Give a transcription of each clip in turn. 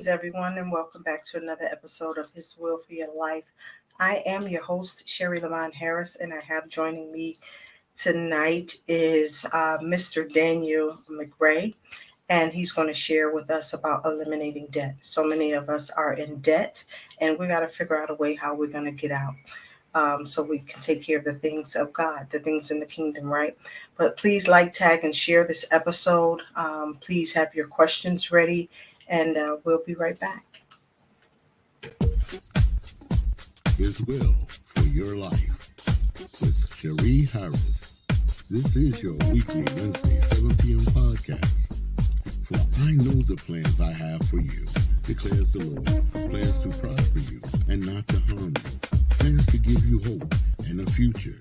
Greetings, everyone, and welcome back to another episode of His Will for Your Life. I am your host, Sherry Lamont Harris, and I have joining me tonight is Mr. Daniel McRae, and he's going to share with us about eliminating debt. So many of us are in debt, and we got to figure out a way how we're going to get out. So we can take care of the things of God, the things in the kingdom, right? But please like, tag, and share this episode. Please have your questions ready, and we'll be right back. His will for your life with Sherry Harris. This is your weekly Wednesday 7 p.m. podcast. For I know the plans I have for you, declares the Lord, plans to prosper you and not to harm you, plans to give you hope and a future.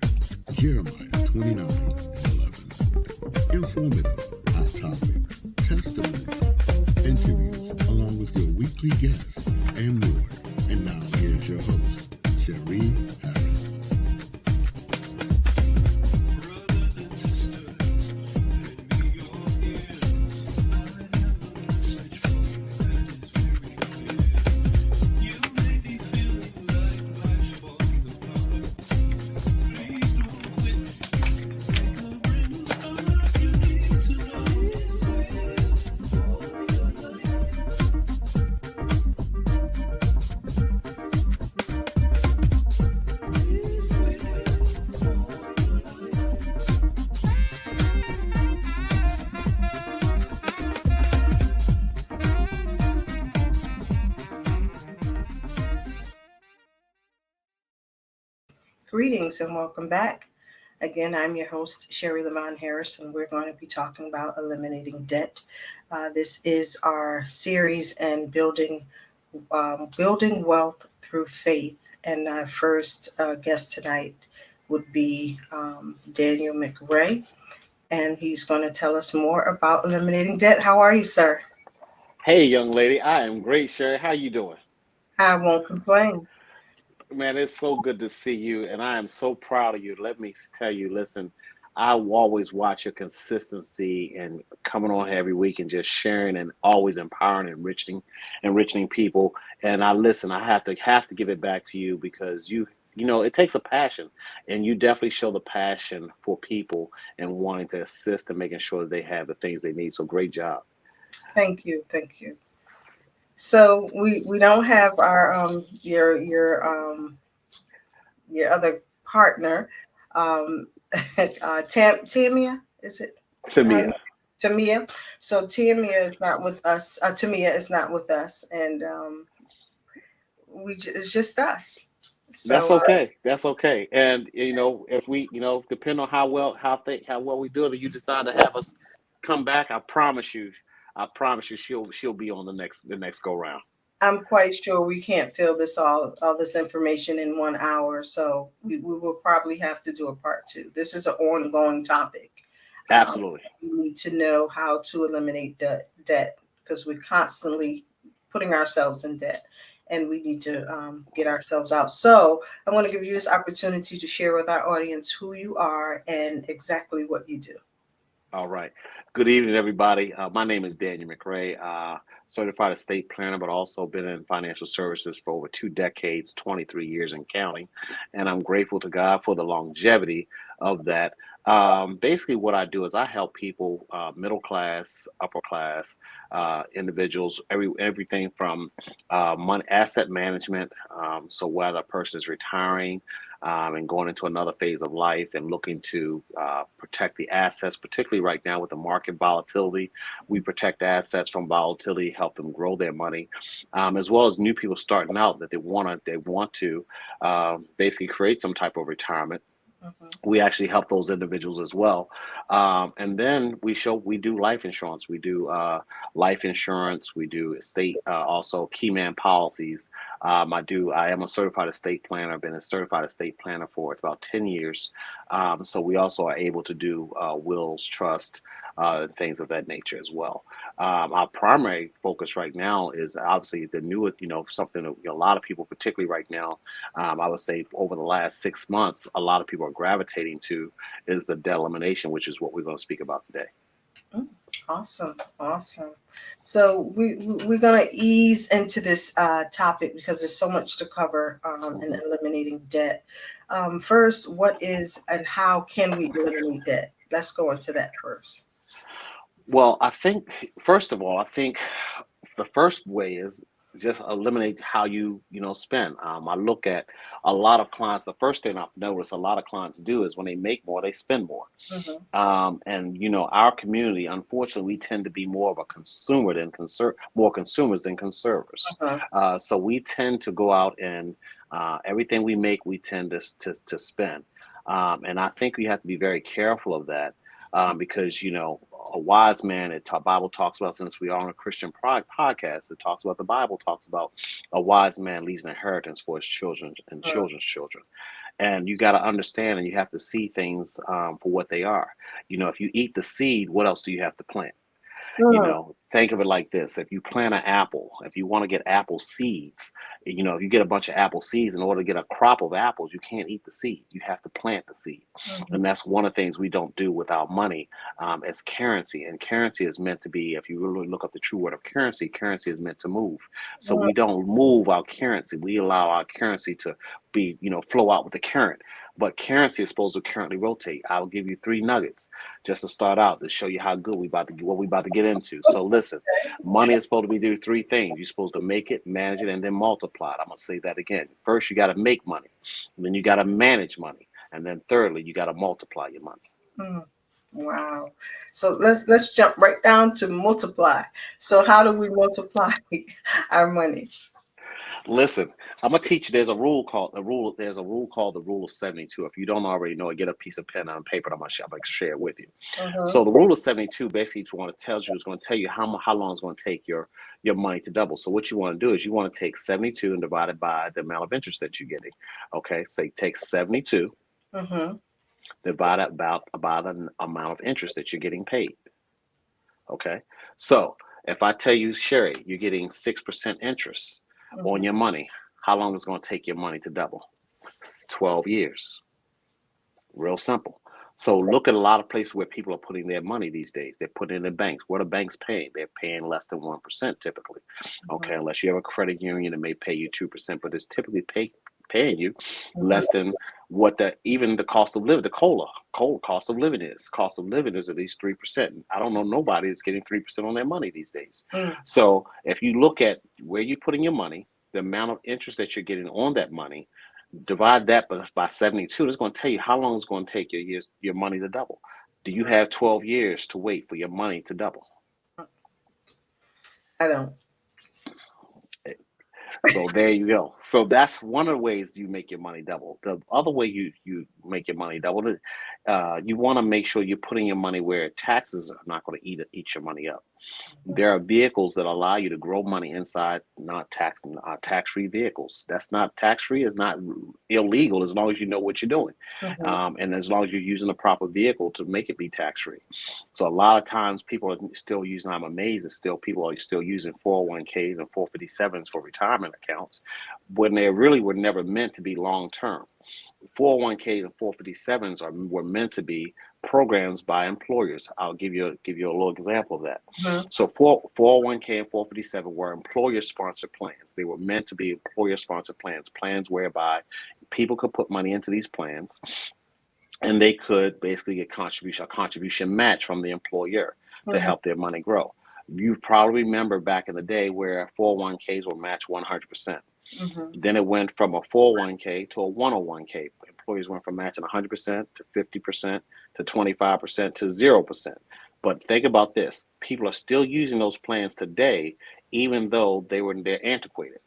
Jeremiah 29:11. Informative, hot topics, testimonies, interviews, along with your weekly guests and more. And now here's your host, Sherry Harris. Greetings and welcome back. Again, I'm your host, Sherry Lamont Harris, and we're going to be talking about eliminating debt. This is our series and building wealth through faith. And our first guest tonight would be Daniel McRae, and he's going to tell us more about eliminating debt. How are you, sir? Hey, young lady, I am great, Sherry. How you doing? I won't complain. Man, it's so good to see you, and I am so proud of you. Let me tell you, listen, I will always watch your consistency and coming on here every week and just sharing and always empowering and enriching people. And I have to give it back to you because you know, it takes a passion, and you definitely show the passion for people and wanting to assist and making sure that they have the things they need. So great job. Thank you. So we don't have our your other partner, Tamia, is it? Tamia. Tamia. So Tamia is not with us. Tamia is not with us, and it's just us. So, That's okay. That's okay. And if we, depend on how well we do it, or you decide to have us come back, I promise you, she'll be on the next go round. I'm quite sure we can't fill all this information in 1 hour, so we will probably have to do a part 2. This is an ongoing topic. Absolutely. We need to know how to eliminate debt because we're constantly putting ourselves in debt, and we need to get ourselves out. So I want to give you this opportunity to share with our audience who you are and exactly what you do. All right. Good evening, everybody. My name is Daniel McRae, certified estate planner, but also been in financial services for over 2 decades, 23 years and counting. And I'm grateful to God for the longevity of that. Basically, what I do is I help people, middle class, upper class individuals, everything from money, asset management. So whether a person is retiring, and going into another phase of life and looking to protect the assets, particularly right now with the market volatility. We protect assets from volatility, help them grow their money, as well as new people starting out that they want to basically create some type of retirement. We actually help those individuals as well. And then we do life insurance. We do life insurance. We do estate, also key man policies. I am a certified estate planner. I've been a certified estate planner for about 10 years. So we also are able to do wills, trust, things of that nature as well. Our primary focus right now is obviously the new, something that a lot of people, particularly right now, I would say over the last 6 months, a lot of people are gravitating to is the debt elimination, which is what we're going to speak about today. Awesome, awesome. So we're gonna ease into this topic because there's so much to cover in Mhm. eliminating debt. First, what is and how can we eliminate debt? Let's go into that first. Well, I think first of all, I think the first way is just eliminate how you spend. I look at a lot of clients. The first thing I've noticed a lot of clients do is when they make more, they spend more. Mm-hmm. And our community, unfortunately, we tend to be more of a consumer than more consumers than consumers. Uh-huh. So we tend to go out and everything we make, we tend to spend. And I think we have to be very careful of that because a wise man. Bible talks about, since we are on a Christian podcast, it talks about, the Bible talks about a wise man leaves an inheritance for his children and Uh-huh. children's children. And you got to understand, and you have to see things for what they are. If you eat the seed, what else do you have to plant? Think of it like this. If you plant an apple, if you want to get apple seeds, if you get a bunch of apple seeds, in order to get a crop of apples, you can't eat the seed. You have to plant the seed. Mm-hmm. And that's one of the things we don't do with our money as currency. And currency is meant to be, if you really look up the true word of currency, currency is meant to move. So we don't move our currency. We allow our currency to be, flow out with the current. But currency is supposed to currently rotate. I'll give you three nuggets just to start out to show you how good what we about to get into. So listen, money is supposed to be do three things. You're supposed to make it, manage it, and then multiply it. I'm gonna say that again. First, you got to make money, and then you got to manage money, and then thirdly, you got to multiply your money. Mm-hmm. Wow. So let's jump right down to multiply. So how do we multiply our money? Listen, I'm gonna teach you. There's a rule called the rule of 72. If you don't already know it, get a piece of pen and paper. I'm gonna share it with you. Uh-huh. So the rule of 72 basically tells you, is going to tell you how long it's going to take your money to double. So what you want to do is you want to take 72 and divide it by the amount of interest that you're getting. Okay, so you take 72, Mm-hmm. divide it by the amount of interest that you're getting paid. Okay, so if I tell you, Sherry, you're getting 6% interest on Mm-hmm. your money, how long is it going to take your money to double? It's 12 years. Real simple. So look at a lot of places where people are putting their money these days. They're putting it in banks. What are banks paying? They're paying less than 1% typically. Okay, unless you have a credit union, it may pay you 2%, but it's typically paying you Mm-hmm. less than what even the cost of living, the cola cost of living is. Cost of living is at least 3%. I don't know nobody that's getting 3% on their money these days. Mm-hmm. So if you look at where you're putting your money, the amount of interest that you're getting on that money, divide that by 72. It's going to tell you how long it's going to take your money to double. Do you have 12 years to wait for your money to double? I don't. So there you go. So that's one of the ways you make your money double. The other way you make your money double, you want to make sure you're putting your money where taxes are not going to eat your money up. There are vehicles that allow you to grow money inside, not tax-free vehicles. That's not tax-free. It's not illegal as long as you know what you're doing, Mm-hmm. and as long as you're using the proper vehicle to make it be tax-free. So a lot of times people are still using. I'm amazed that still people are still using 401ks and 457s for retirement accounts when they really were never meant to be long-term. 401ks and 457s were meant to be programs by employers. I'll give you a little example of that. Mm-hmm. So 401k and 457 were employer sponsored plans. They were meant to be employer sponsored plans whereby people could put money into these plans and they could basically get a contribution match from the employer to Mm-hmm. help their money grow. You probably remember back in the day where 401ks were matched 100%. Mm-hmm. Then it went from a 401k to a 101k. Employees went from matching 100% to 50% to 25% to 0%. But think about this. People are still using those plans today, even though they're antiquated.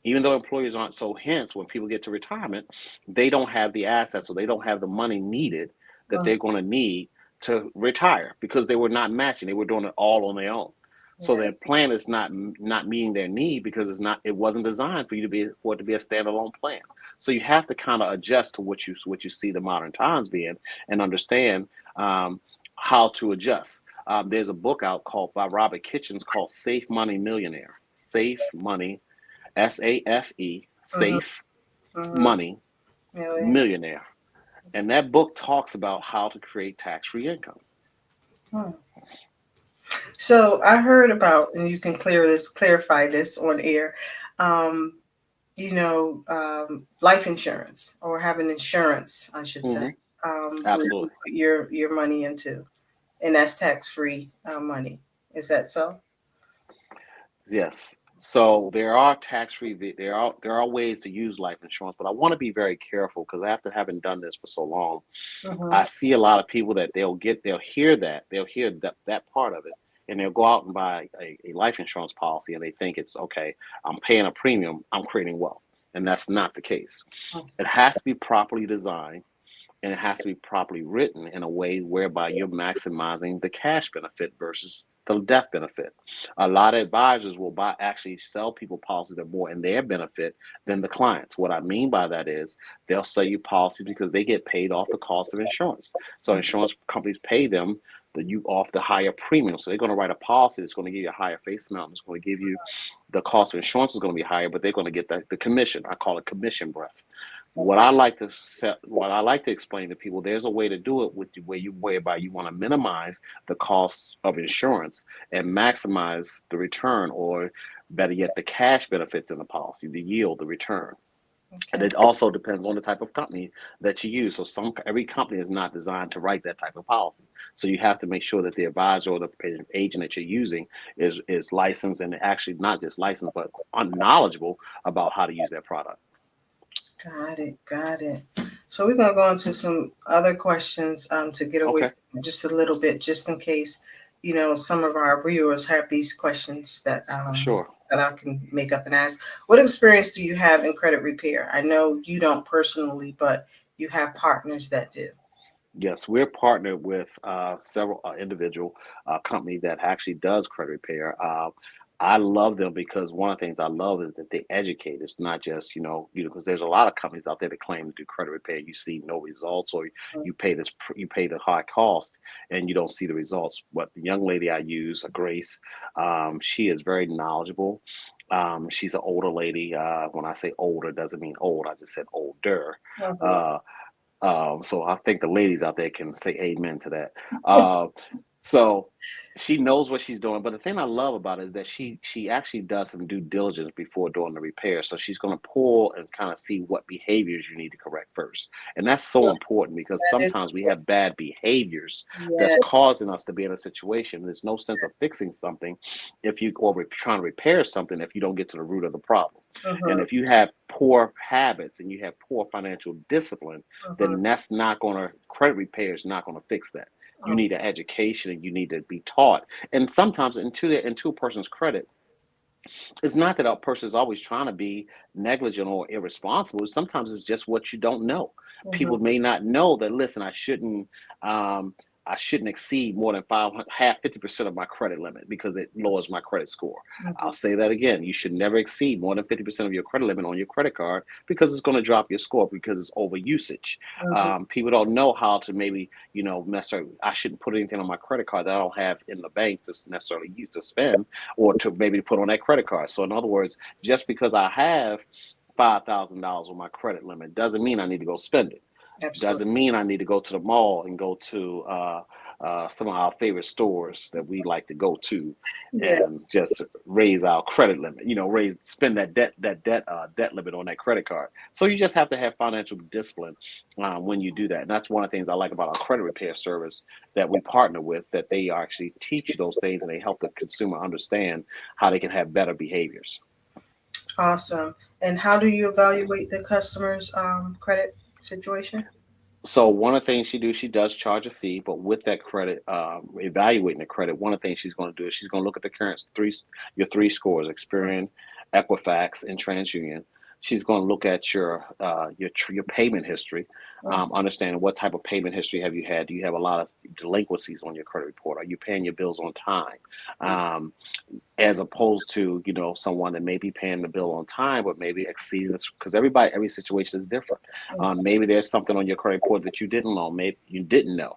Even though employers aren't, so hence when people get to retirement, they don't have the assets, or they don't have the money needed that they're going to need to retire because they were not matching. They were doing it all on their own. So Yeah. their plan is not meeting their need because it wasn't designed for it to be a standalone plan. So you have to kind of adjust to what you see the modern times being and understand how to adjust. There's a book out called by Robert Kitchens called Safe Money Millionaire. Safe Money, SAFE, Mm-hmm. Safe Mm-hmm. Money Really? Millionaire. And that book talks about how to create tax-free income. Hmm. So I heard about, and you can clarify this on air. Um, life insurance or having insurance, I should say, Hmm. where you Absolutely. put your money into, and that's tax free money. Is that so? Yes. So there are tax-free. There are ways to use life insurance, but I want to be very careful because after having done this for so long, Mm-hmm. I see a lot of people that they'll hear that part of it, and they'll go out and buy a life insurance policy, and they think it's okay. I'm paying a premium. I'm creating wealth, and that's not the case. It has to be properly designed and it has to be properly written in a way whereby you're maximizing the cash benefit versus the death benefit. A lot of advisors will actually sell people policies that are more in their benefit than the clients. What I mean by that is they'll sell you policies because they get paid off the cost of insurance. So insurance companies pay them you off the higher premium. So they're going to write a policy that's going to give you a higher face amount. It's going to give you the cost of insurance is going to be higher, but they're going to get the commission. I call it commission breath. What I like to explain to people, there's a way to do it with the way you whereby you want to minimize the cost of insurance and maximize the return, or better yet, the cash benefits in the policy, the yield, the return. And Okay. it also depends on the type of company that you use. So every company is not designed to write that type of policy. So you have to make sure that the advisor or the agent that you're using is licensed and actually not just licensed, but knowledgeable about how to use that product. Got it. Got it. So we're gonna go into some other questions to get away Okay, just a little bit, just in case some of our viewers have these questions sure. that I can make up and ask. What experience do you have in credit repair? I know you don't personally, but you have partners that do. Yes, we're partnered with several individual company that actually does credit repair. I love them because one of the things I love is that they educate. It's not just because there's a lot of companies out there that claim to do credit repair. You see no results, or you pay the high cost and you don't see the results. But the young lady I use, Grace, she is very knowledgeable. She's an older lady. When I say older, doesn't mean old. I just said older. Mhm. Uh, so I think the ladies out there can say amen to that. Uh, so she knows what she's doing. But the thing I love about it is that she actually does some due diligence before doing the repair. So she's going to pull and kind of see what behaviors you need to correct first. And that's so important because That is sometimes we have bad behaviors that's yes. causing us to be in a situation. There's no sense of fixing something if you or trying to repair something if you don't get to the root of the problem. And Mhm, if you have poor habits and you have poor financial discipline, mhm. then credit repair is not gonna fix that. You Oh, need an education and you need to be taught. And sometimes into a person's credit, it's not that a person is always trying to be negligent or irresponsible. Sometimes it's just what you don't know. mhm, People may not know that. Listen, um, I shouldn't exceed more than 50% of my credit limit because it lowers my credit score. mhm, I'll say that again. You should never exceed more than 50% of your credit limit on your credit card because it's going to drop your score because it's over usage. mhm. People don't know how to maybe necessarily. I shouldn't put anything on my credit card that I don't have in the bank to necessarily use to spend or to maybe put on that credit card. So in other words, just because I have $5,000 on my credit limit doesn't mean I need to go spend it. Absolutely. Doesn't mean I need to go to the mall and go to some of our favorite stores that we like to go to Yeah. and just raise our credit limit. Spend that debt limit on that credit card. So you just have to have financial discipline when you do that. And that's one of the things I like about our credit repair service that we partner with. That they actually teach you those things and they help the consumer understand how they can have better behaviors. Awesome. And how do you evaluate the customer's credit situation? So one of the things she does charge a fee, but with that credit, evaluating the credit, one of the things she's going to do is she's going to look at the current your three scores: Experian, Equifax, and TransUnion. She's going to look at your payment history, Mhm. understanding what type of payment history have you had. Do you have a lot of delinquencies on your credit report? Are you paying your bills on time? Um, as opposed to someone that may be paying the bill on time but maybe exceeding this because every situation is different. Maybe there's something on your credit report that you didn't know, maybe you didn't know.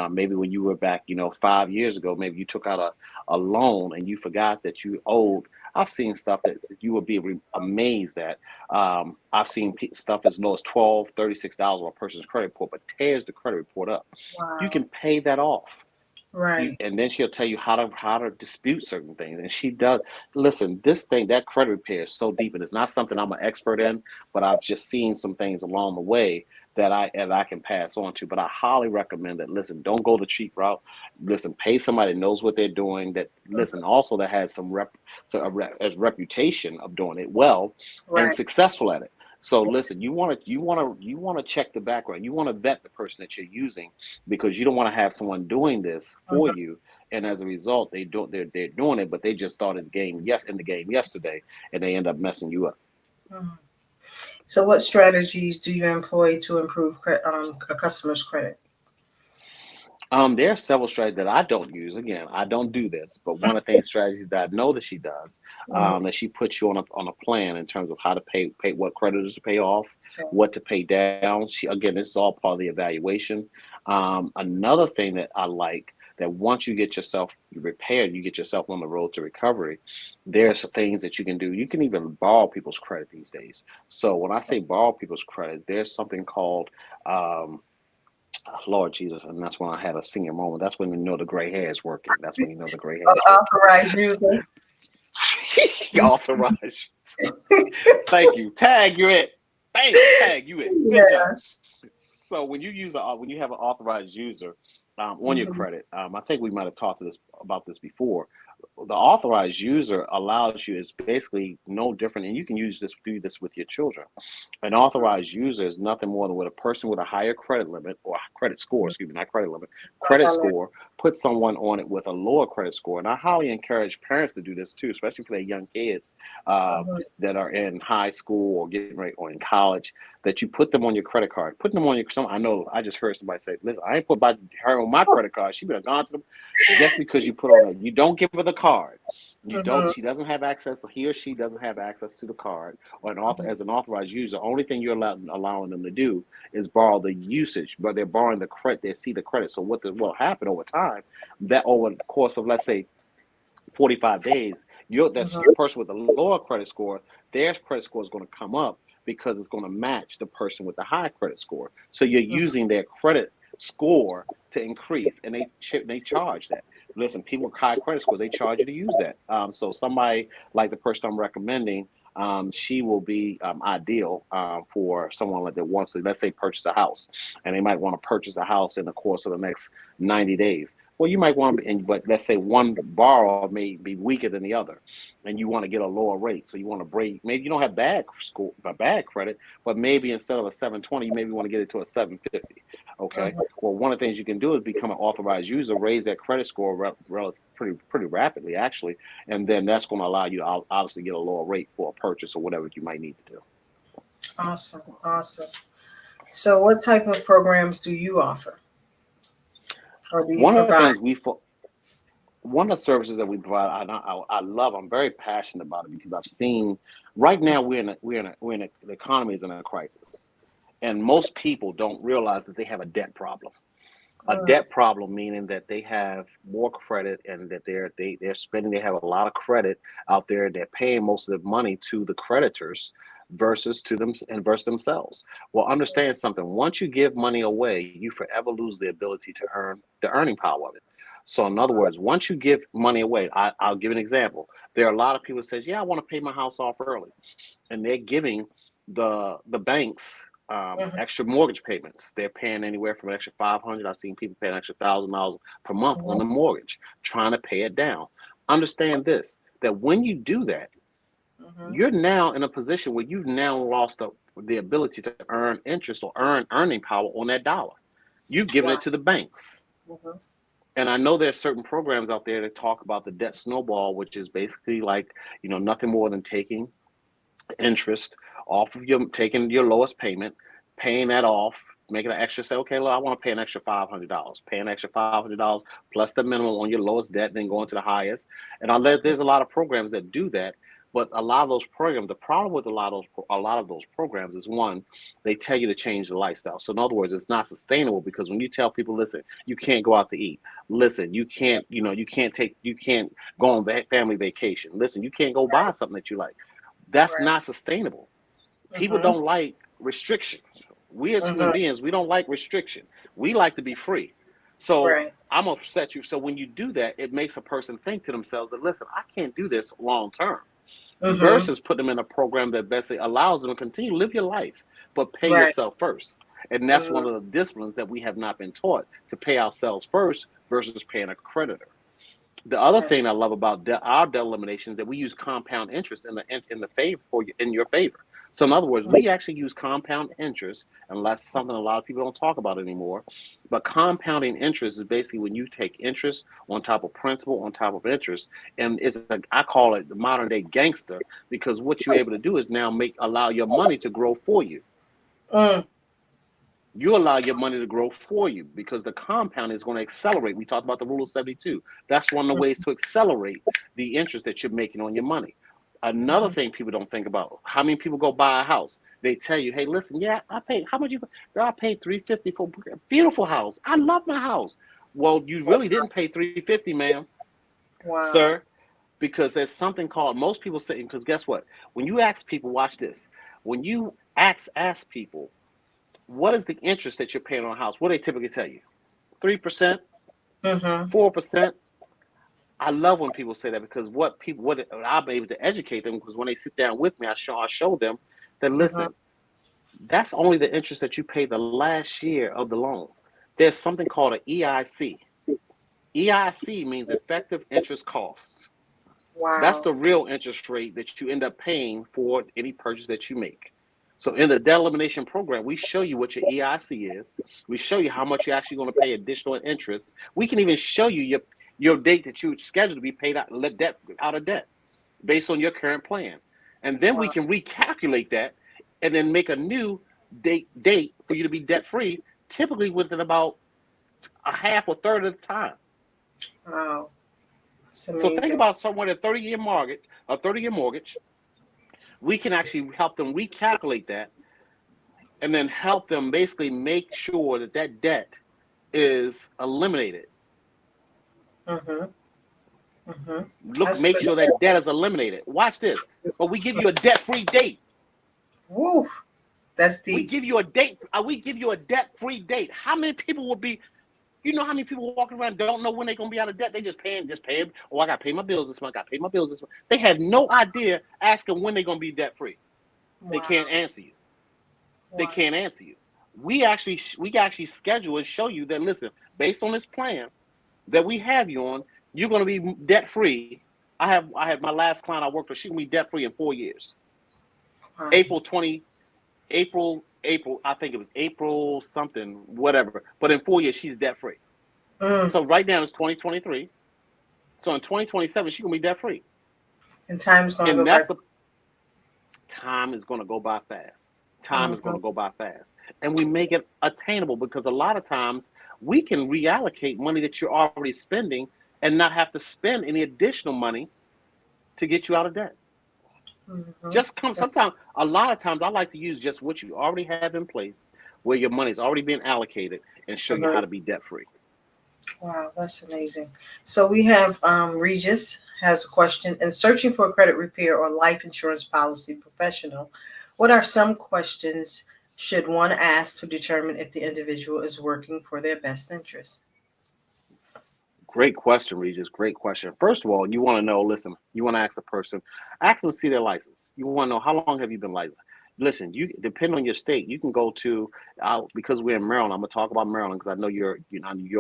Maybe when you were back 5 years ago, maybe you took out a loan and you forgot that you owed. I've seen stuff that you would be amazed at. I've seen stuff as low as $36 on a person's credit report but tears the credit report up. You Wow. can pay that off. Right. And then she'll tell you how to dispute certain things. And she does. Listen, this thing, that credit repair is so deep, and it's not something I'm an expert in, but I've just seen some things along the way that I can pass on to. But I highly recommend that. Listen, don't go the cheap route. Listen, pay somebody that knows what they're doing. That listen, also that has a reputation of doing it well and Right. successful at it. So listen, you want to check the background. You want to vet the person that you're using, because you don't want to have someone doing this for Mhm. you, and as a result, they're doing it, but they just started the game yesterday, and they end up messing you up. Mhm. So, what strategies do you employ to improve a customer's credit? There are several strategies that I don't use. Again, I don't do this, but one of the things strategies that I know that she does, Mhm. that she puts you on a plan in terms of how to pay what creditors to pay off, Okay. what to pay down. She again, this is all part of the evaluation. Another thing that I like, that once you get yourself repaired, you get yourself on the road to recovery. There's things that you can do. You can even borrow people's credit these days. So when I say borrow people's credit, there's something called um, Lord Jesus, and that's when I had a senior moment. That's when you know the gray hair is working. That's when you know the gray hair is working. Authorized user. Authorized. Thank you. Tag you it. Bam. Tag you it. Good job. Yeah. So when you have an authorized user on your Mhm. credit, I think we might have talked to this about this before. The authorized user allows you, is basically no different, and you can do this with your children. An authorized user is nothing more than with a person with a higher credit limit, or credit score, excuse me, not credit limit, credit Multi-level. score, put someone on it with a lower credit score. And I highly encourage parents to do this too, especially for their young kids Mhm. that are in high school or getting ready or in college, that you put them on your credit card. Put them on I know I just heard somebody say, listen, I ain't put her on my credit card. She better have gone to them. Just because you put on you don't give her the card. Mhm. She doesn't have access, or he or she doesn't have access to the card, or Mhm. as an authorized user, the only thing you're allowing them to do is borrow the usage, but they're borrowing the credit. They see the credit. So what will happen over time, that over the course of, let's say, 45 days, that's the Mhm. person with the lower credit score, their credit score is going to come up, because it's going to match the person with the high credit score. So you're Mhm. using their credit score to increase, and they charge that. Listen, people with high credit score, they charge you to use that. So somebody like the person I'm recommending, she will be ideal for someone that wants to, let's say, purchase a house, and they might want to purchase a house in the course of the next 90 days. Well, you might want to, but let's say one borrower may be weaker than the other, and you want to get a lower rate. So you want to break. Maybe you don't have bad credit, but maybe instead of a 720, you maybe want to get it to a 750. Okay. Mhm. Well, one of the things you can do is become an authorized user, raise that credit score pretty rapidly, actually, and then that's going to allow you to obviously get a lower rate for a purchase or whatever you might need to do. Awesome. Awesome. So, what type of programs do you offer or do you One of the provide? things one of the services that we provide, I love. I'm very passionate about it, because I've seen right now the economy is in a crisis, and most people don't realize that they have a debt problem. A Mhm. debt problem meaning that they have more credit, and that they're spending. They have a lot of credit out there. They're paying most of the money to the creditors versus themselves. Well, understand something. Once you give money away, you forever lose the ability to earn the earning power of it. So, in other words, once you give money away, I'll give an example. There are a lot of people that says, "Yeah, I want to pay my house off early," and they're giving the banks Mhm. extra mortgage payments. They're paying anywhere from an extra 500. I've seen people pay an extra $1,000 per month on Mhm. the mortgage, trying to pay it down. Understand this: that when you do that, Mhm. you're now in a position where you've now lost the ability to earn interest or earn earning power on that dollar. You've given it Wow. to the banks. Mhm. And I know there's certain programs out there that talk about the debt snowball, which is basically like, nothing more than taking interest off of taking your lowest payment, paying that off, making an extra, say, okay, look, I want to pay an extra $500, pay an extra $500 plus the minimum on your lowest debt, then going to the highest. And there's a lot of programs that do that. But a lot of those programs, the problem with a lot of those programs is, one, they tell you to change the lifestyle. So in other words, it's not sustainable, because when you tell people, listen, you can't go out to eat. Listen, you can't go on family vacation. Listen, you can't go buy something that you like. That's Right. not sustainable. People Mhm. don't like restrictions. We as human Mhm. beings, we don't like restriction. We like to be free. So Right. I'm gonna set you. So when you do that, it makes a person think to themselves that listen, I can't do this long term. Mm-hmm. Versus put them in a program that basically allows them to continue to live your life, but pay Right. yourself first. And that's one Mm, of the disciplines that we have not been taught to pay ourselves first versus paying a creditor. The other that's thing I love about our debt elimination is that we use compound interest in the favor for you, in your favor. So in other words, we actually use compound interest, and that's something a lot of people don't talk about anymore. But compounding interest is basically when you take interest on top of principal on top of interest, and it's like I call it the modern day gangster because what you're able to do is now make allow your money to grow for you. mm, You allow your money to grow for you because the compound is going to accelerate. We talked about the rule of 72. That's one of the mm, ways to accelerate the interest that you're making on your money. Another mhm. thing people don't think about, how many people go buy a house? They tell you, hey, listen, yeah, I paid, how much you, girl, I paid 350 for a beautiful house. I love my house. Well, you really didn't pay 350, ma'am, Wow. sir, because there's something called, most people say, because guess what? When you ask people, watch this. When you ask people, what is the interest that you're paying on a house? What do they typically tell you? 3%, Mm-hmm. 4%. I love when people say that because what I'm able to educate them because when they sit down with me, I show them that Mm-hmm. listen, that's only the interest that you paid the last year of the loan. There's something called an EIC. EIC means effective interest costs. That's Wow. the real interest rate that you end up paying for any purchase that you make. So in the debt elimination program, we show you what your EIC is. We show you how much you're actually going to pay additional interest. We can even show you your date that you're scheduled to be paid out of debt based on your current plan. And then we Wow. can recalculate that and then make a new date for you to be debt free, typically within about a half or third of the time. Wow. That's So think amazing. about someone a 30-year mortgage, we can actually help them recalculate that and then help them basically make sure that that debt is eliminated. Mm-hmm. Mm-hmm. Look, That's make good. sure that debt is eliminated. Watch this. But we give you a debt-free date. Woo. That's We deep. give you a date. We give you a debt-free date. How many people will be? You know how many people walking around don't know when they're gonna be out of debt? They just pay. Oh, I gotta pay my bills this month. I gotta pay my bills this month. They have no idea asking when they're gonna be debt-free. They can't Wow. answer you. They Wow. can't answer you. We actually schedule and show you that listen, based on this plan that we have you on, you're going to be debt free. I had my last client I worked with. She can be debt free in 4 years. Wow. April 20, April. I think it was April something, whatever. But in 4 years, she's debt free. Mm. So right now it's 2023. So in 2027, she's gonna be debt free, And time's gonna go and by. that's the time is going to go by fast. Time is going Mm-hmm. to go by fast. And we make it attainable because a lot of times we can reallocate money that you're already spending and not have to spend any additional money to get you out of debt. Mm-hmm. Just come sometimes, a lot of times I like to use just what you already have in place where your money's already being allocated and show you how Mm-hmm. to be debt free. Wow, that's amazing. So we have Regis has a question. In searching for a credit repair or life insurance policy professional, what are some questions should one ask to determine if the individual is working for their best interest? Great question, Regis. Great question. First of all, you want to know, listen, you want to ask the person, ask them to see their license. You want to know how long have you been licensed? Listen, you depend on your state. You can go to because we're in Maryland. I'm gonna talk about Maryland because I know you're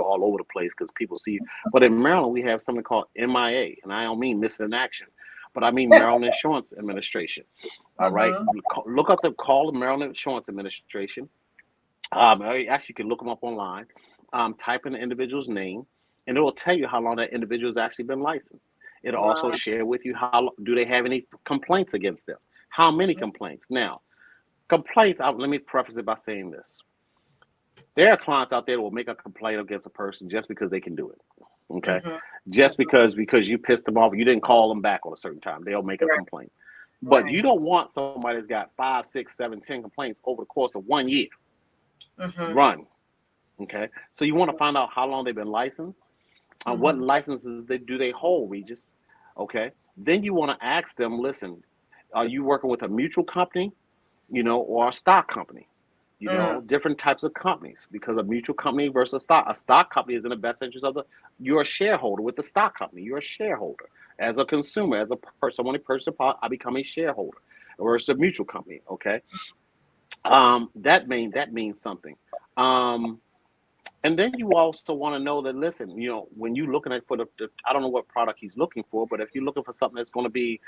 all over the place because people see you. But in Maryland, we have something called MIA, and I don't mean missing in action, but I mean Maryland Insurance Administration. All right, Mm-hmm. look up call the Maryland Insurance Administration. Actually, you can look them up online. Type in the individual's name, and it will tell you how long that individual has actually been licensed. It'll also Wow. share with you how do they have any complaints against them. How many complaints? Now, complaints. Let me preface it by saying this: there are clients out there that will make a complaint against a person just because they can do it. Okay, Mm-hmm. just because you pissed them off, you didn't call them back on a certain time, they'll make a Right. complaint. But Right. you don't want somebody that's got 5, 6, 7, 10 complaints over the course of 1 year. Mm-hmm. Run. Okay, so you want to find out how long they've been licensed, what Mm-hmm. licenses they hold, Regis. Okay, then you want to ask them, listen, are you working with a mutual company, or a stock company? Mm. different types of companies, because a mutual company versus a stock company is in the best interest of you're a shareholder with the stock company. You're a shareholder as a consumer, as a person, someone who purchased a product, I become a shareholder versus a mutual company. Okay. That means something. Um, and then you also want to know that, listen, when you're looking at I don't know what product he's looking for, but if you're looking for something that's going to be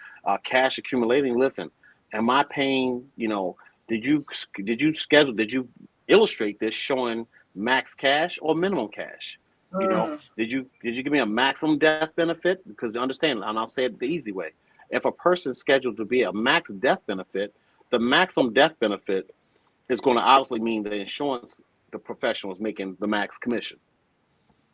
cash accumulating, listen, am I paying, did you did you illustrate this showing max cash or minimum cash? Mm. Did you give me a maximum death benefit? Because understand, and I'll say it the easy way. If a person's scheduled to be a max death benefit, the maximum death benefit is going to obviously mean the insurance, the professional is making the max commission.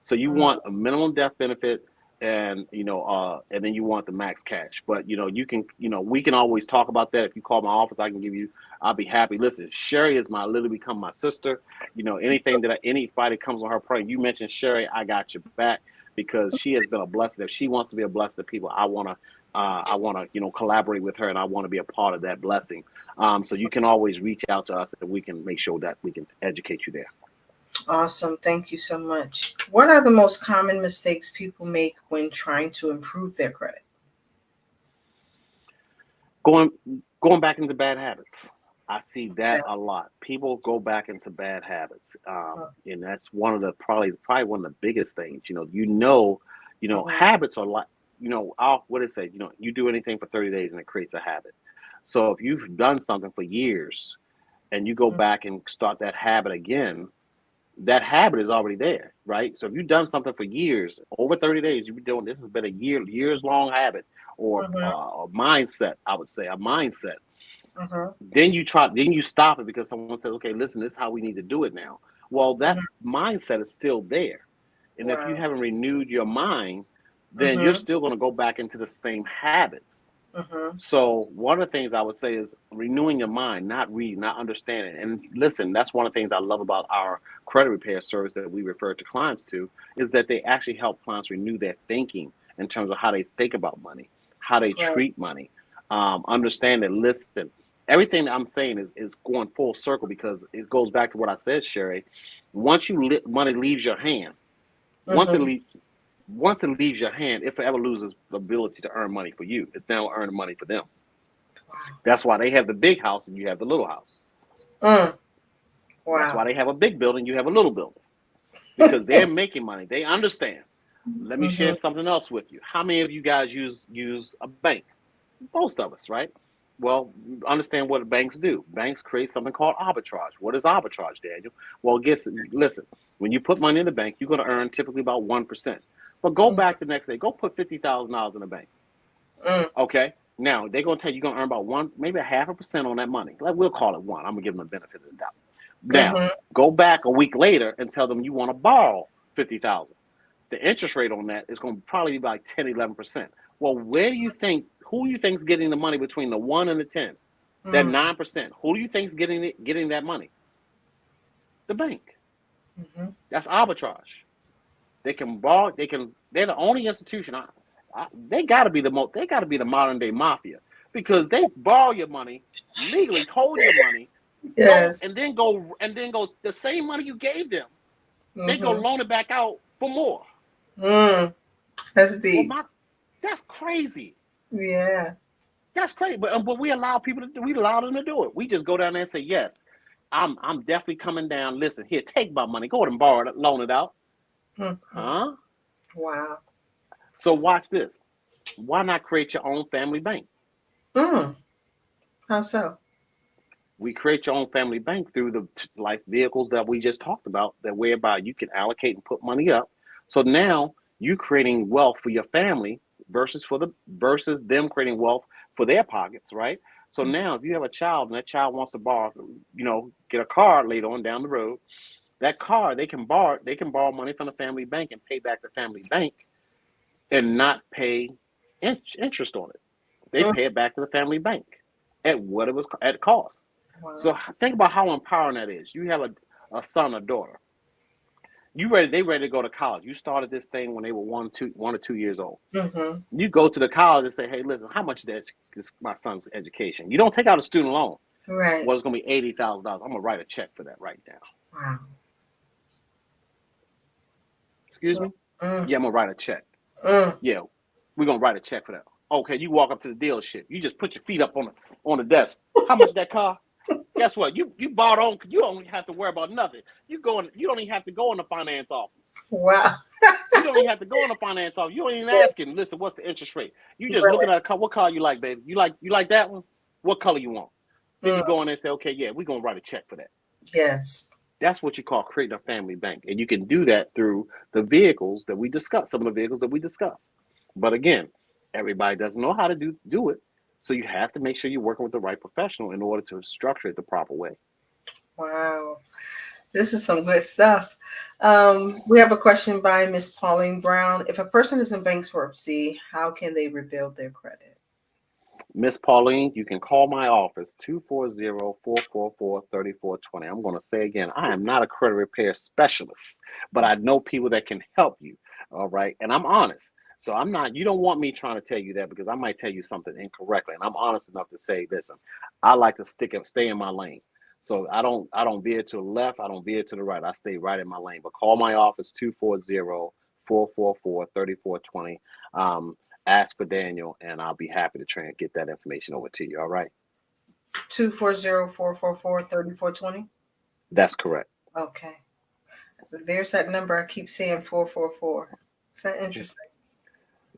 So you want a minimum death benefit, and then you want the max cash. But we can always talk about that. If you call my office, I'll be happy. Listen, Sherry is literally become my sister. Anything anybody comes on her program, you mention Sherry, I got your back, because she has been a blessing. If she wants to be a blessing to people, I want to collaborate with her, and I want to be a part of that blessing. So you can always reach out to us, and we can make sure that we can educate you there. Awesome. Thank you so much. What are the most common mistakes people make when trying to improve their credit? Going back into bad habits. I see that a lot. People go back into bad habits, and that's one of the probably one of the biggest things. Habits are like, what did it say? You do anything for 30 days and it creates a habit. So if you've done something for years and you go back and start that habit again, that habit is already there, right? So if you've done something for years, over 30 days, you've been doing this, has been a years long habit, or a mindset, I would say, a mindset. Then you stop it because someone says, okay, listen, this is how we need to do it now. Well, that mindset is still there. And if you haven't renewed your mind, then you're still going to go back into the same habits. So one of the things I would say is renewing your mind, not reading, not understanding. And listen, that's one of the things I love about our credit repair service that we refer to clients to, is that they actually help clients renew their thinking in terms of how they think about money, how they treat money. Understand that, listen, everything that I'm saying is going full circle, because it goes back to what I said, Sherry. Once money leaves your hand, once it leaves your hand, it forever loses the ability to earn money for you. It's now earning money for them. That's why they have the big house and you have the little house. That's why they have a big building, you have a little building. Because they're making money. They understand. Let me share something else with you. How many of you guys use a bank? Most of us, right? Well, understand what banks do. Banks create something called arbitrage. What is arbitrage, Daniel? Well, listen, when you put money in the bank, you're going to earn typically about 1%. But go back the next day. Go put $50,000 in the bank. Okay? Now, they're going to tell you you're going to earn about maybe 0.5% on that money. Like, we'll call it 1. I'm going to give them the benefit of the doubt. Now, go back a week later and tell them you want to borrow $50,000. The interest rate on that is going to probably be about 10, 11%. Well, who do you think is getting the money between the 1 and the 10? That 9%. Who do you think is getting that money? The bank. That's arbitrage. They can borrow. They're the only institution. They got to be the modern day mafia, because they borrow your money, legally hold your money, and then go the same money you gave them. They go loan it back out for more. That's deep. Well, that's crazy. Yeah. That's crazy. But we allow we allow them to do it. We just go down there and say, yes, I'm definitely coming down. Listen, here, take my money. Go ahead and borrow it, loan it out. Huh? Wow. So watch this. Why not create your own family bank? How so? We create your own family bank through the life vehicles that we just talked about, that whereby you can allocate and put money up. So now you're creating wealth for your family versus them creating wealth for their pockets, right? So now if you have a child and that child wants to borrow, get a car later on down the road, that car they can borrow money from the family bank and pay back the family bank and not pay interest on it. They pay it back to the family bank at what it was at cost. Wow. So think about how empowering that is. You have a son or daughter. They ready to go to college. You started this thing when they were 1 or 2 years old. You go to the college and say, hey, listen, how much is my son's education? You don't take out a student loan. Right. Well, it's going to be $80,000. I'm going to write a check for that right now. Wow. Excuse me? Mm, Yeah, I'm going to write a check. mm. Yeah, we're going to write a check for that. Okay, you walk up to the dealership. You just put your feet up on the desk. How much that car? Guess what? You bought on. You don't have to worry about nothing. You don't even have to go in the finance office. Wow. You don't even have to go in the finance office. You don't even ask him. Listen, what's the interest rate? You just looking Right. at a car. What car you like, baby? You like that one? What color you want? Then Mm. you go in and say, okay, yeah, we're gonna write a check for that. Yes. That's what you call creating a family bank, and you can do that through the vehicles that we discuss. Some of the vehicles that we discuss. But again, everybody doesn't know how to do it, so you have to make sure you're working with the right professional in order to structure it the proper way. Wow. This is some good stuff. We have a question by Miss Pauline Brown. If a person is in bankruptcy, how can they rebuild their credit? Miss Pauline, you can call my office 240-444-3420. I'm going to say again, I am not a credit repair specialist, but I know people that can help you. All right. And I'm honest. So I'm not, you don't want me trying to tell you that because I might tell you something incorrectly. And I'm honest enough to say, listen, I like to stay in my lane. So I don't veer to the left. I don't veer to the right. I stay right in my lane. But call my office 240-444-3420. Ask for Daniel, and I'll be happy to try and get that information over to you. All right. 240-444-3420. That's correct. Okay. There's that number. I keep saying 444. Is that interesting?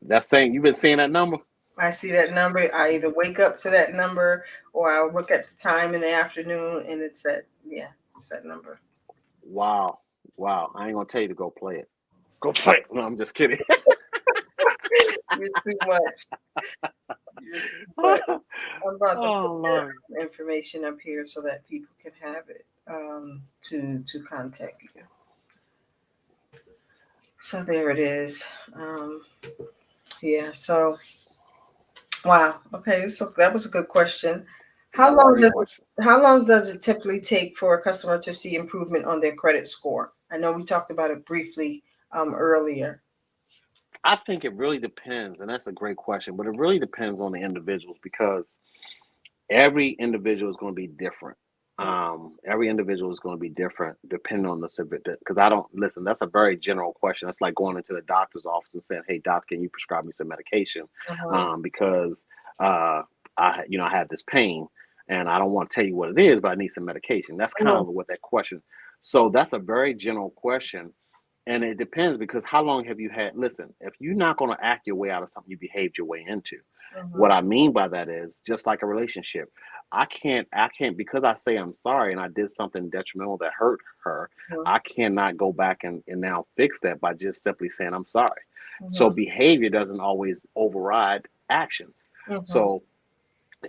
That's saying you've been seeing that number. I see that number. I either wake up to that number or I'll look at the time in the afternoon and it's that, yeah, it's that number. Wow. Wow. I ain't gonna tell you to go play it. Go play it. No, I'm just kidding. You're too much. You're too much. I'm about to Oh put Lord. that information up here so that people can have it to contact you. So there it is. Yeah. So wow. Okay. So that was a good question. That How was a long great does question. how long does it typically take for a customer to see improvement on their credit score? I know we talked about it briefly earlier. I think it really depends, and that's a great question, but it really depends on the individuals because every individual is going to be different. Mm, Every individual is going to be different depending on the severity. Because I don't listen. That's a very general question. That's like going into the doctor's office and saying, "Hey, doc, can you prescribe me some medication?" mhm. Because I have this pain, and I don't want to tell you what it is, but I need some medication. That's kind Mhm. of what that question. So that's a very general question, and it depends because how long have you had? Listen, if you're not going to act your way out of something you behaved your way into, what Mhm. I mean by that is just like a relationship. I can't because I say I'm sorry and I did something detrimental that hurt her. Mhm. I cannot go back and now fix that by just simply saying I'm sorry. So Mhm. behavior doesn't always override actions. Mhm. So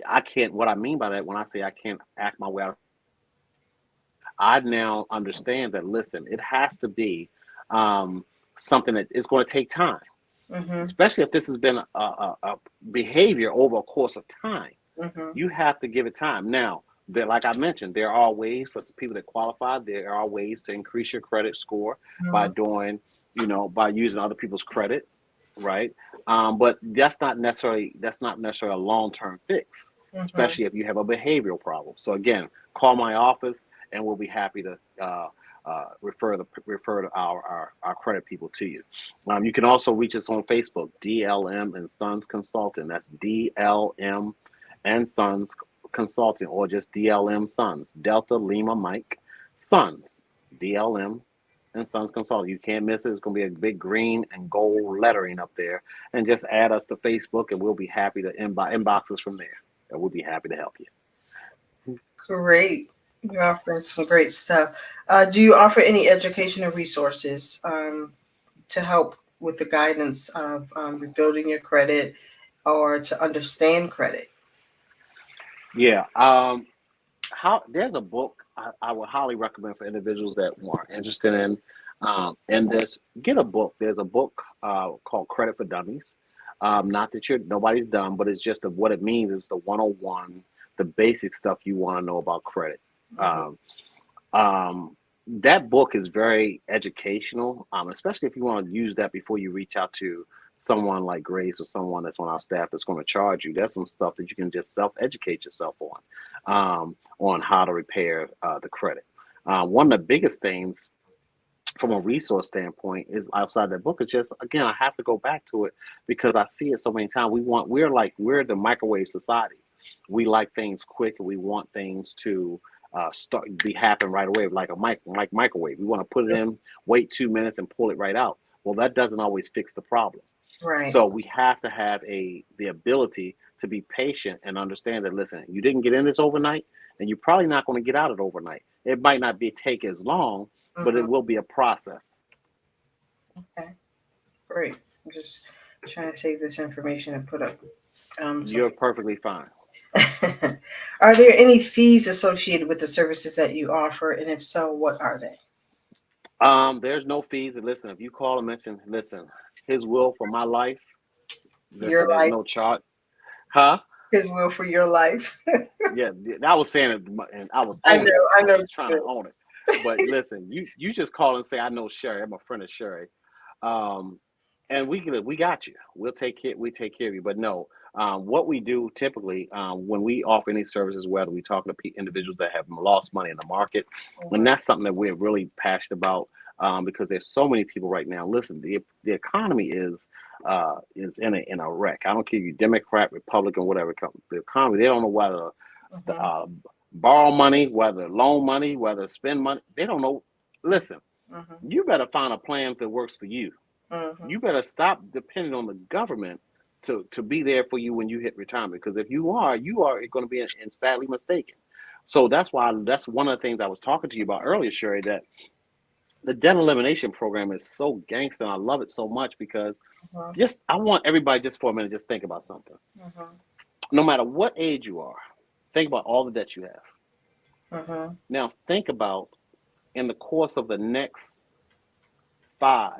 I can't what I mean by that when I say I can't act my way out, I now understand that listen, it has to be um, something that is going to take time, Mhm. especially if this has been a behavior over a course of time. Mhm. You have to give it time. Now, like I mentioned, there are ways for people that qualify. There are ways to increase your credit score by Mhm. doing, by using other people's credit, right? But that's not necessarily a long term fix, Mhm. especially if you have a behavioral problem. So again, call my office, and we'll be happy to refer to our credit people to you. You can also reach us on Facebook, DLM and Sons Consulting. That's DLM and Sons Consulting, or just DLM Sons, Delta Lima Mike Sons, DLM and Sons Consulting. You can't miss it. It's going to be a big green and gold lettering up there. And just add us to Facebook, and we'll be happy to inbox us from there. And we'll be happy to help you. Great. You're offering some great stuff. Do you offer any educational resources to help with the guidance of rebuilding your credit or to understand credit? Yeah. How there's a book I would highly recommend for individuals that are interested in this. Get a book. There's a book called Credit for Dummies. Not that nobody's dumb, but it's just what it means is the 101, the basic stuff you want to know about credit. Mhm. Um, that book is very educational, especially if you want to use that before you reach out to someone like Grace or someone that's on our staff that's going to charge you. That's some stuff that you can just self-educate yourself on how to repair the credit. One of the biggest things from a resource standpoint is outside that book is just, again, I have to go back to it because I see it so many times. We're the microwave society. We like things quick and we want things to happen right away, like microwave. We want to put it in, wait 2 minutes and pull it right out. Well, that doesn't always fix the problem. Right. So we have to have the ability to be patient and understand that, listen, you didn't get in this overnight and you're probably not going to get out of it overnight. It might not take as long, but it will be a process. Okay, great. I'm just trying to save this information and put up. You're perfectly fine. Are there any fees associated with the services that you offer? And if so, what are they? There's no fees. And listen, if you call and mention, listen, his will for my life, Your life. There's no charge. Huh? His will for your life. Yeah, I was saying it, and I was. I know. Trying to own it. But listen, you just call and say, I know Sherry. I'm a friend of Sherry, and we got you. We take care of you. But no, what we do typically when we offer any services, whether we talk to individuals that have lost money in the market, and that's something that we're really passionate about because there's so many people right now. Listen, the economy is in a wreck. I don't care if you Democrat, Republican, whatever. The economy, they don't know whether borrow money, whether loan money, whether spend money. They don't know. Listen, you better find a plan that works for you. You better stop depending on the government to be there for you when you hit retirement. Because if you are going to be sadly mistaken. So that's one of the things I was talking to you about earlier, Sherry, that the debt elimination program is so gangster. And I love it so much because I want everybody just for a minute, just think about something. No matter what age you are, think about all the debt you have. Now think about in the course of the next 5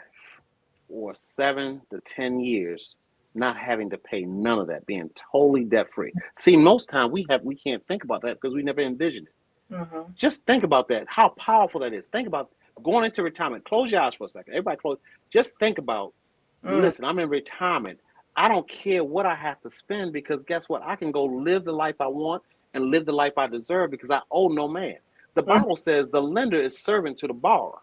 or 7 to 10 years, not having to pay none of that, being totally debt free. See, most time we can't think about that because we never envisioned it. Just think about that, how powerful that is. Think about going into retirement. Close your eyes for a second. Everybody close. Just think about, listen, I'm in retirement. I don't care what I have to spend because guess what? I can go live the life I want and live the life I deserve because I owe no man. The Bible says the lender is servant to the borrower.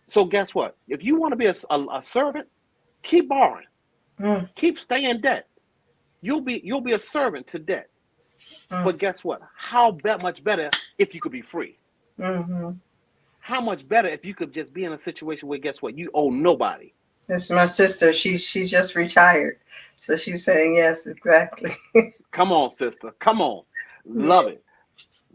So guess what? If you want to be a servant, keep borrowing. Keep staying in debt. You'll be a servant to debt. But guess what? How much better if you could be free? How much better if you could just be in a situation where guess what? You owe nobody. This is my sister. She just retired. So she's saying yes, exactly. Come on, sister. Come on. Love it.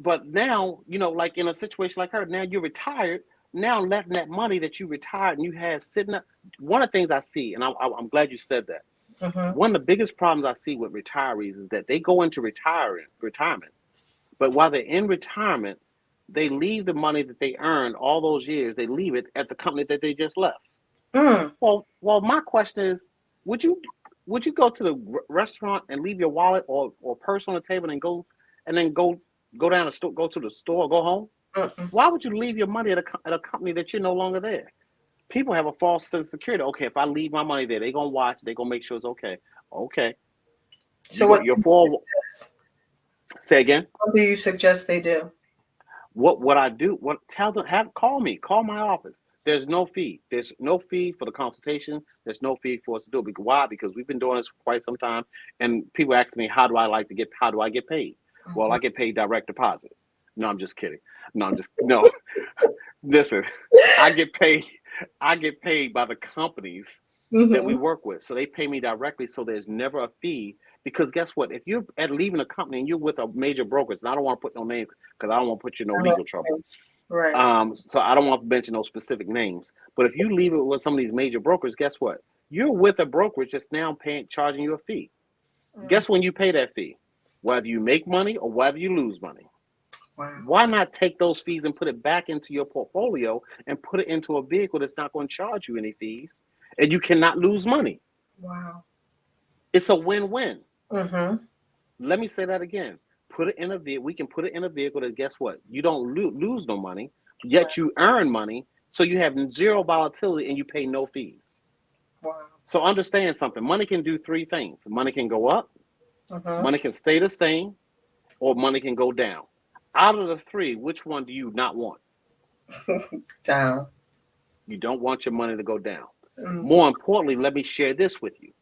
But now, like in a situation like her, now you're retired. Now letting that money that you retired and you have sitting up. One of the things I see, and I'm glad you said that. One of the biggest problems I see with retirees is that they go into retirement. But while they're in retirement, they leave the money that they earned all those years, they leave it at the company that they just left. Well, my question is, would you go to the restaurant and leave your wallet or purse on the table and go down the store, go to the store, go home? Why would you leave your money at a company that you're no longer there? People have a false sense of security. Okay, if I leave my money there, they're gonna watch, they're gonna make sure it's okay. Okay. So what you're for? Say again. What do you suggest they do? What I do? Tell them, call my office. There's no fee. There's no fee for the consultation. There's no fee for us to do it. Why? Because we've been doing this for quite some time, and people ask me, how do I get paid? Well, I get paid direct deposit. No, I'm just kidding. No. Listen, I get paid by the companies that we work with. So they pay me directly. So there's never a fee because guess what? If you're leaving a company and you're with a major broker, and I don't want to put no name because I don't want to put you in no legal trouble. Right. So I don't want to mention those specific names. But if you leave it with some of these major brokers, guess what? You're with a brokerage that's now charging you a fee. Guess when you pay that fee? Whether you make money or whether you lose money. Wow. Why not take those fees and put it back into your portfolio and put it into a vehicle that's not going to charge you any fees and you cannot lose money? Wow. It's a win-win. Let me say that again. Put it in a vehicle. We can put it in a vehicle that guess what? You don't lose no money, yet you earn money. So you have zero volatility and you pay no fees. Wow. So understand something. Money can do three things. Money can go up, Mm-hmm. money can stay the same, or money can go down. Out of the three, which one do you not want? Down. You don't want your money to go down. Mm-hmm. More importantly, let me share this with you.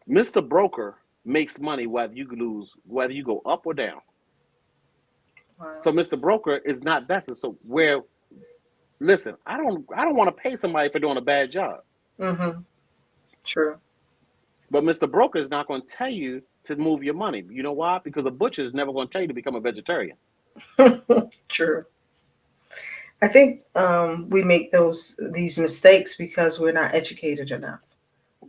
Mr. Broker makes money whether you lose, whether you go up or down. Wow. So Mr. Broker is not vested. So where listen, I don't want to pay somebody for doing a bad job. Mm-hmm. True. But Mr. Broker is not going to tell you to move your money. You know why? Because a butcher is never going to tell you to become a vegetarian. True. I think we make these mistakes because we're not educated enough.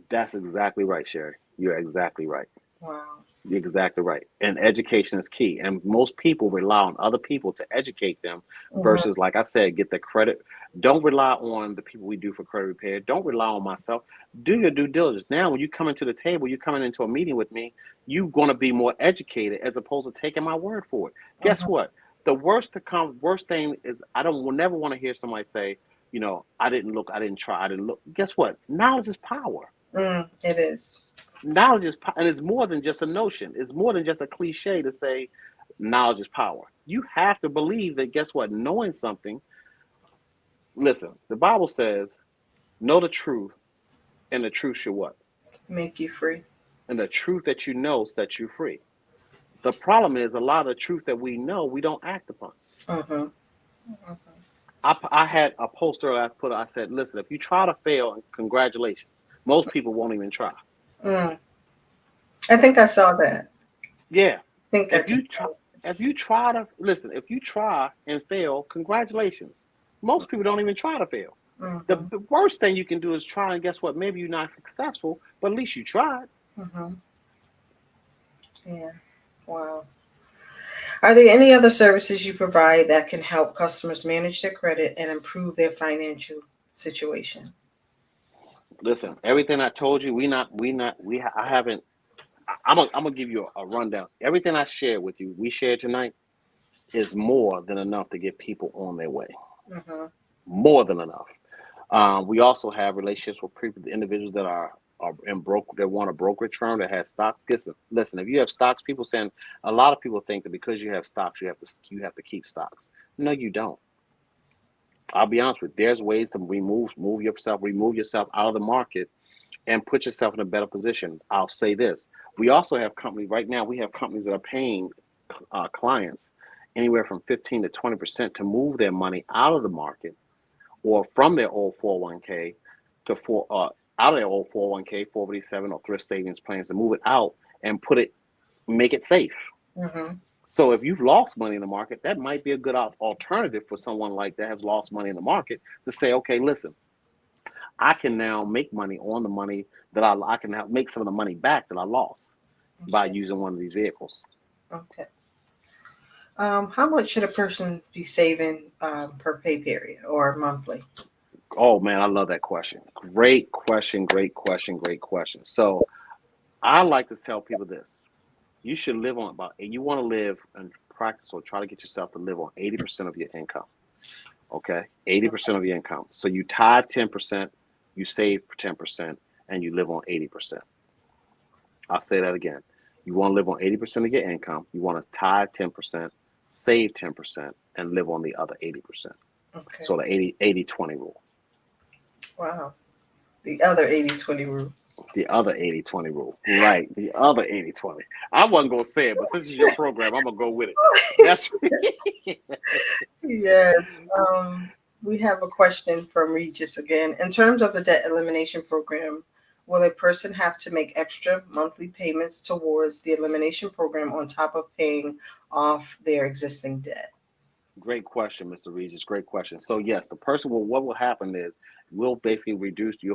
That's exactly right, Sherry. You're exactly right. Wow. You're exactly right. And education is key. And most people rely on other people to educate them Mm-hmm. versus, like I said, get the credit. Don't rely on the people we do for credit repair. Don't rely on myself. Do your due diligence. Now, when you come into the table, you're coming into a meeting with me, you're going to be more educated as opposed to taking my word for it. Guess Mm-hmm. what? The worst thing is I don't will never want to hear somebody say, I didn't look, I didn't try, I didn't look. Guess what? Knowledge is power. It is. Knowledge is and it's more than just a notion. It's more than just a cliche to say knowledge is power. You have to believe that. Guess what? Knowing something. Listen, the Bible says, "Know the truth, and the truth should what? Make you free. And the truth that you know sets you free." The problem is a lot of the truth that we know we don't act upon. Mm-hmm. I had a poster I said, "Listen, if you try to fail, congratulations. Most people won't even try." Mm. I think I saw that. Yeah, I think I if did. you try if you try to listen, if you try and fail, congratulations. Most people don't even try to fail. The, Mm-hmm. the worst thing you can do is try, and guess what? Maybe you're not successful, but at least you tried. Mm-hmm. Yeah. Wow. Are there any other services you provide that can help customers manage their credit and improve their financial situation? Listen, everything I told you, I haven't. I'm gonna give you a rundown. Everything I shared with you, we shared tonight, is more than enough to get people on their way. Mm-hmm. More than enough. We also have relationships with people, the individuals that are in that want a brokerage firm that has stocks. Listen, if you have stocks, people saying a lot of people think that because you have stocks, you have to keep stocks. No, you don't. I'll be honest with you. There's ways to remove yourself out of the market and put yourself in a better position. I'll say this: we also have companies right now. We have companies that are paying clients anywhere from 15 to 20% to move their money out of the market or from their old 401k out of their old 401k, 487 or thrift savings plans to move it out and make it safe. Mm-hmm. So if you've lost money in the market, that might be a good alternative for someone like that has lost money in the market to say, okay, listen, I can now make money on the money that I can make some of the money back that I lost by Okay. using one of these vehicles. Okay. How much should a person be saving per pay period or monthly? Oh man, I love that question. Great question, great question, great question. So I like to tell people this. You should live on you want to live and practice or try to get yourself to live on 80% of your income. Okay? 80% of your income. So you tithe 10%, you save 10%, and you live on 80%. I'll say that again. You want to live on 80% of your income. You want to tithe 10%, save 10%, and live on the other 80%. Okay. So the 80-20 rule. Wow. The other 80/20 rule. The other 80-20 rule. Right. The other 80-20. I wasn't going to say it, but since it's your program, I'm going to go with it. That's Yes. We have a question from Regis again. In terms of the debt elimination program, will a person have to make extra monthly payments towards the elimination program on top of paying off their existing debt? Great question, Mr. Regis. Great question. So yes, what will happen is you'll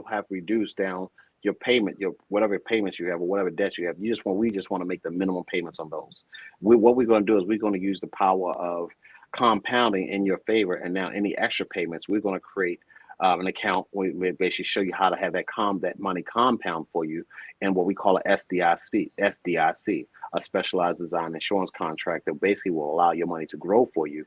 have reduced down your payment, your whatever payments you have or whatever debt you have. We just want to make the minimum payments on those. What we're going to do is we're going to use the power of compounding in your favor. And now any extra payments, we're going to create an account. We basically show you how to have that money compound for you in what we call a SDIC, a specialized design insurance contract that basically will allow your money to grow for you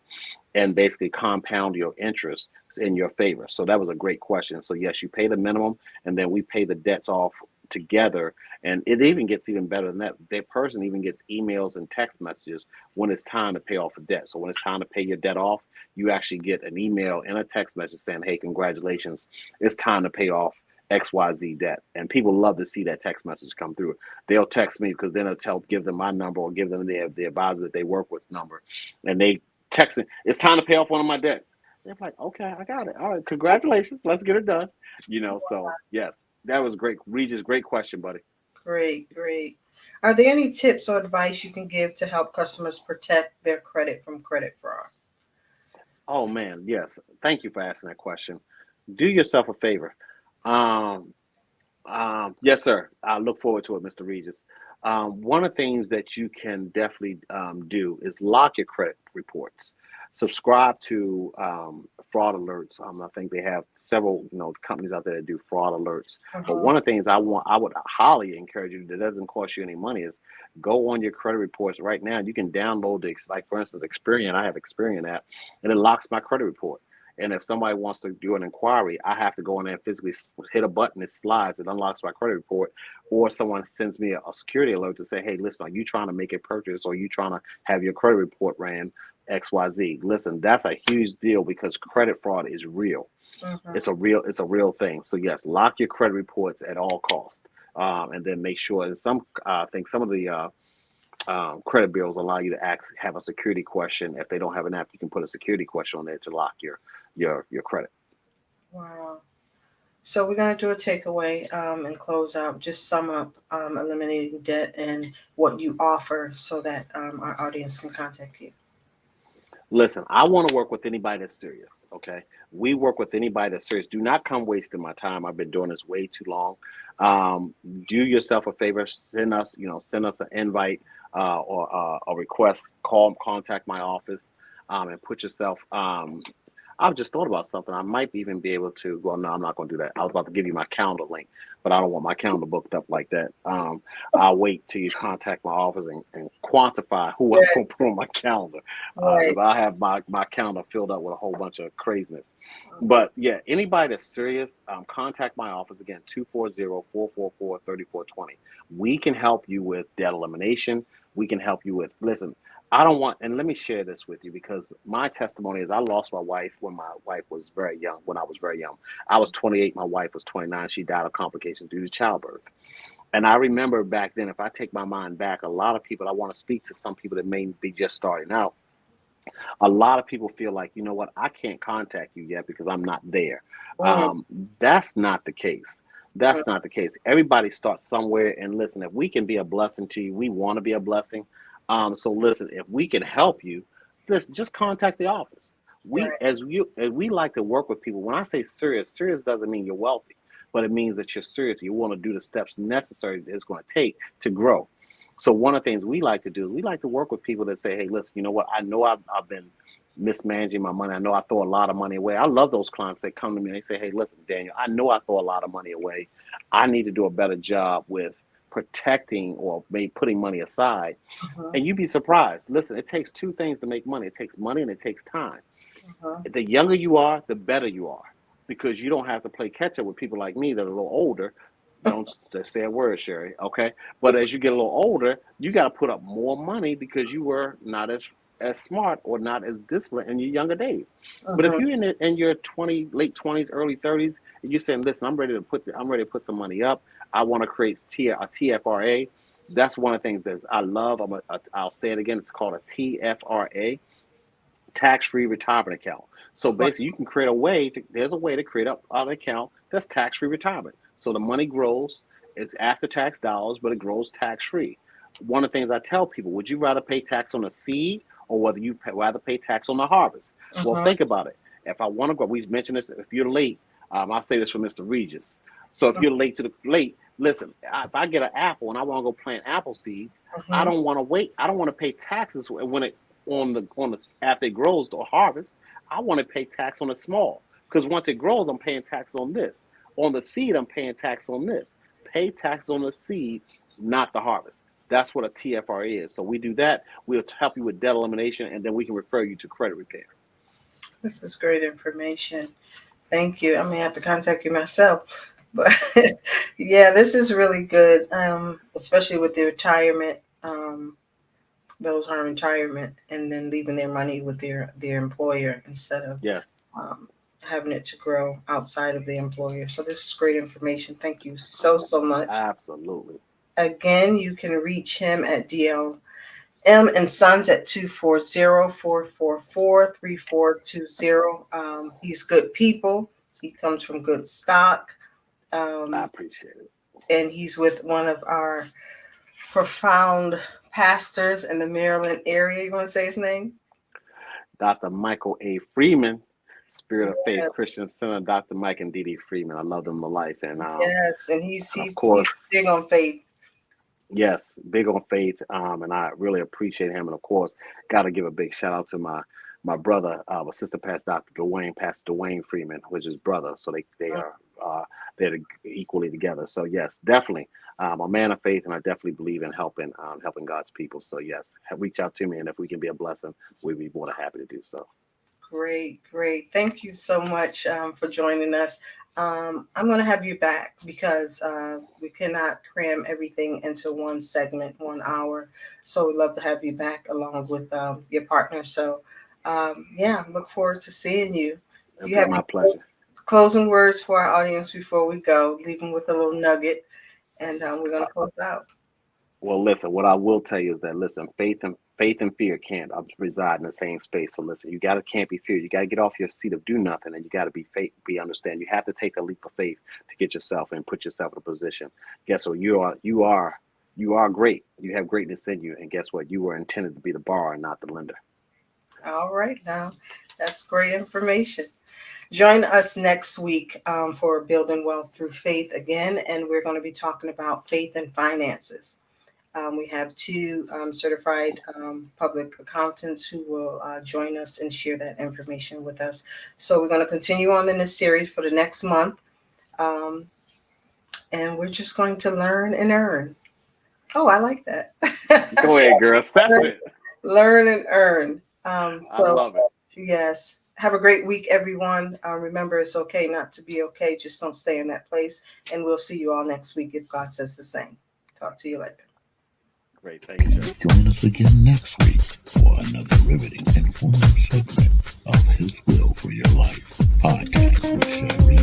and basically compound your interest in your favor. So that was a great question. So yes, you pay the minimum, and then we pay the debts off together. And it even gets even better than that. That person even gets emails and text messages when it's time to pay off a debt. So when it's time to pay your debt off, you actually get an email and a text message saying, "Hey, congratulations, it's time to pay off XYZ debt." And people love to see that text message come through. They'll text me because then give them my number or give them the advisor that they work with number, and they text it, "It's time to pay off one of my debts." They're like, "Okay, I got it. All right, congratulations. Let's get it done." So yes, that was great. Regis, great question, buddy. Great, great. Are there any tips or advice you can give to help customers protect their credit from credit fraud? Oh man, yes. Thank you for asking that question. Do yourself a favor. Um, yes, sir. I look forward to it, Mr. Regis. One of the things that you can definitely do is lock your credit reports. Subscribe to fraud alerts. I think they have several, companies out there that do fraud alerts. But Uh-huh. one of the things I would highly encourage you that doesn't cost you any money is go on your credit reports right now. You can download like for instance, Experian. I have Experian app, and it locks my credit report. And if somebody wants to do an inquiry, I have to go in there and physically hit a button, it slides, it unlocks my credit report, or someone sends me a security alert to say, "Hey, listen, are you trying to make a purchase or are you trying to have your credit report ran XYZ?" Listen, that's a huge deal because credit fraud is real. Uh-huh. It's a real thing. So yes, lock your credit reports at all costs. And then make sure, and I think some of the credit bureaus allow you to have a security question. If they don't have an app, you can put a security question on there to lock your credit. Wow. So we're going to do a takeaway and close out. Just sum up eliminating debt and what you offer so that our audience can contact you. Listen, I want to work with anybody that's serious. Okay, we work with anybody that's serious. Do not come wasting my time. I've been doing this way too long. Um, do yourself a favor. Send us an invite or a request. Contact my office, and put yourself. I've just thought about something. I might even be able to. Well, no, I'm not going to do that. I was about to give you my calendar link, but I don't want my calendar booked up like that. I'll wait till you contact my office and quantify who I'm going to put on my calendar, because Right. I have my calendar filled up with a whole bunch of craziness. But yeah, anybody that's serious, contact my office again, 240-444-3420. We can help you with debt elimination. We can help you with, listen, I don't want, and let me share this with you because my testimony is I lost my wife when my wife was very young, when I was very young. I was 28, my wife was 29. She died of complications due to childbirth. And I remember back then, if I take my mind back, a lot of people, I want to speak to some people that may be just starting out. A lot of people feel like, you know what, I can't contact you yet because I'm not there. Mhm. That's not the case. That's not the case. Everybody starts somewhere. And listen, if we can be a blessing to you, we want to be a blessing. So listen, if we can help you, listen, just contact the office. We, Right. as we like to work with people. When I say serious, serious doesn't mean you're wealthy, but it means that you're serious. You want to do the steps necessary that it's going to take to grow. So one of the things we like to do is we like to work with people that say, "Hey, listen, you know what? I know I've been mismanaging my money. I know I throw a lot of money away." I love those clients that come to me and they say, "Hey, listen, Daniel, I know I throw a lot of money away. I need to do a better job with protecting or maybe putting money aside." Uh-huh. And you'd be surprised. Listen, it takes two things to make money. It takes money and it takes time. Uh-huh. The younger you are, the better you are because you don't have to play catch up with people like me that are a little older. Don't say a word, Sherry. Okay, but as you get a little older, you got to put up more money because you were not as smart or not as disciplined in your younger days. But if Uh-huh. you're in your late 20s, early 30s, and you're saying, "Listen, I'm ready to put some money up. I want to create a TFRA." That's one of the things that I love. I'll say it again. It's called a TFRA, tax-free retirement account. So Right. basically, you can create there's a way to create an account that's tax-free retirement. So the money grows, it's after-tax dollars, but it grows tax-free. One of the things I tell people, would you rather pay tax on the seed or whether rather pay tax on the harvest? Well, Uh-huh. think about it. If I want to grow, we mentioned this, if you're late, I'll say this for Mr. Regis. So if you're late, listen, if I get an apple and I want to go plant apple seeds, I Uh-huh. don't want to wait. I don't want to pay taxes when it on the after it grows to harvest. I want to pay tax on the small Because once it grows, I'm paying tax on this. On the seed, I'm paying tax on this. Pay tax on the seed, not the harvest. That's what a TFR is. So we do that. We'll help you with debt elimination, and then we can refer you to credit repair. This is great information. Thank you. I may have to contact you myself. But yeah, this is really good, especially with the retirement. Those on retirement and then leaving their money with their employer instead of Yes. having it to grow outside of the employer. So this is great information. Thank you so much. Absolutely. Again, you can reach him at DLM and Sons at 240-444-3420. He's good people. He comes from good stock. I appreciate it. And he's with one of our profound pastors in the Maryland area. You want to say his name? Dr. Michael A. Freeman, Spirit of Faith Yes. Christian Center. Dr. Mike and Dee Dee Freeman. I love them to life. And Yes, and he's of course, big on faith. yes, big on faith. And I really appreciate him. And of course, got to give a big shout out to my brother, assistant pastor, Pastor Dwayne Freeman, which is brother. So they are they're equally together. So yes, definitely. I'm a man of faith, and I definitely believe in helping God's people. So yes, reach out to me, and if we can be a blessing, we'd be more than happy to do so. Great. Thank you so much for joining us. I'm going to have you back because we cannot cram everything into one segment, 1 hour. So we'd love to have you back along with your partner. So look forward to seeing you. You have my pleasure. Closing words for our audience before we go. Leave them with a little nugget, and we're going to close out. Well, listen, what I will tell you is that, listen, faith and fear can't reside in the same space. So listen, can't be fear. You got to get off your seat of do nothing, and you got to be understand. You have to take a leap of faith to get yourself and put yourself in a position. Guess what? You are great. You have greatness in you. And guess what? You were intended to be the borrower, not the lender. All right. Now that's great information. Join us next week for Building Wealth Through Faith again, and we're going to be talking about faith and finances. We have 2 certified public accountants who will join us and share that information with us. So we're going to continue on in this series for the next month, and we're just going to learn and earn. Oh, I like that. Go ahead, girl. That's it. Learn and earn. I love it. Yes. Have a great week, everyone. Remember, it's okay not to be okay. Just don't stay in that place. And we'll see you all next week if God says the same. Talk to you later. Great. Thank you, Joe. Join us again next week for another riveting, informative segment of His Will for Your Life podcast with Sherry